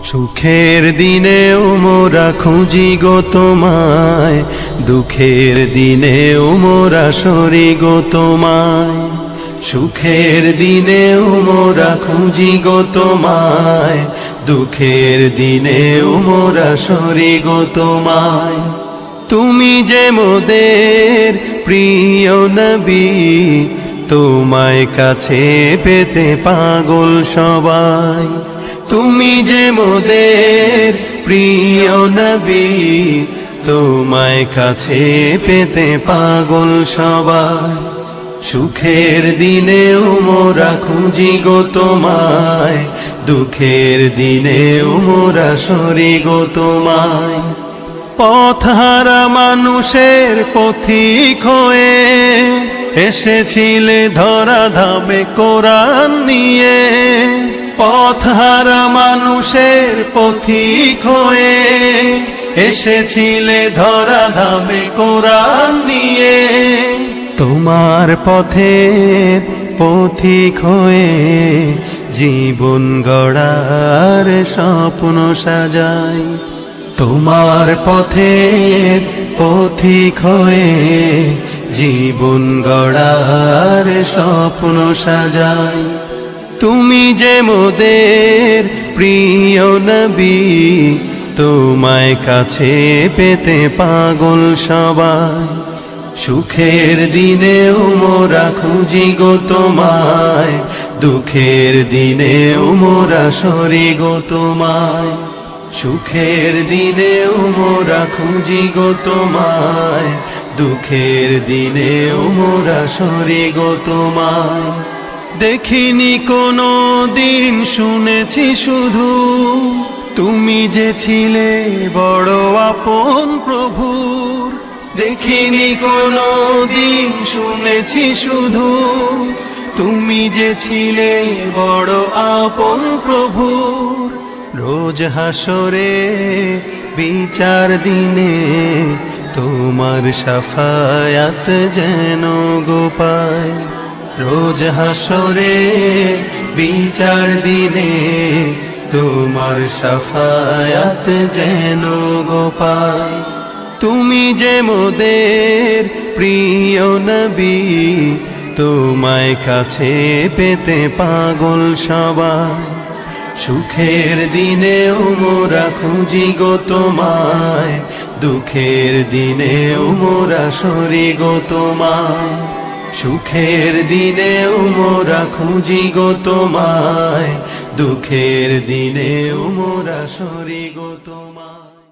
সুখের দিনেও মোরা খুঁজি গো তোমায়, দুঃখের দিনেও মোরা সরি গো তোমায়। সুখের দিনেও মোরা খুঁজি গো তোমায়, দুঃখের দিনেও মোরা সরি গো তোমায়। তুমি যে মোদের প্রিয় নবী, তোমায় কাছে পেতে পাগল সবাই। তুমি যে মোদের প্রিয় নবী, তোমায় কাছে পেতে পাগল সবাই। সুখের দিনেও মোরা খুঁজি গো তোমায়, দুঃখের দিনেও মোরা সরি গো তোমায়। পথহারা মানুষের পথিক হয়ে এসেছিলে ধরা ধামে কোরআন নিয়ে। পথহারা মানুষের পথিক হয়ে এসেছিলে ধরা ধামে কোরআন নিয়ে। তোমার পথের পথিক হয়ে জীবন গড়ার স্বপ্ন সাজাই। তোমার পথের পথিক হয়ে জীবন গড়ার স্বপ্ন সাজাই। তুমি যে মোদের প্রিয় নবী, তোমায় কাছে পেতে পাগল সবাই। সুখের দিনেও মোরা খুঁজি গো তোমায়, দুঃখের দিনেও মোরা সরি গো তোমায়। সুখের দিনেও মোরা খুঁজি গো তোমায়, দুঃখের দিনেও মোরা সরি গো তোমায়। দেখিনি কোনো দিন, শুনেছি শুধু তুমি যে ছিলে বড় আপন প্রভুর। দেখিনি কোনো দিন, শুনেছি শুধু তুমি যে ছিলে বড় আপন প্রভুর। রোজ হাসরে বিচার দিনে তোমার শাফায়াত যেন গো পাই। রোজ হাসরে বিচার দিনে তোমার শাফায়াত যেন গো পাই। তুমি যে মোদের প্রিয় নবী, তোমায় কাছে পেতে পাগল সবাই। সুখের দিনেও মোরা খুঁজি গো তোমায়, দুঃখের দিনেও মোরা সরি গো তোমায়। সুখের দিনেও মোরা খুঁজি গো তোমায়, দুঃখের দিনেও মোরা সরি গো তোমায়।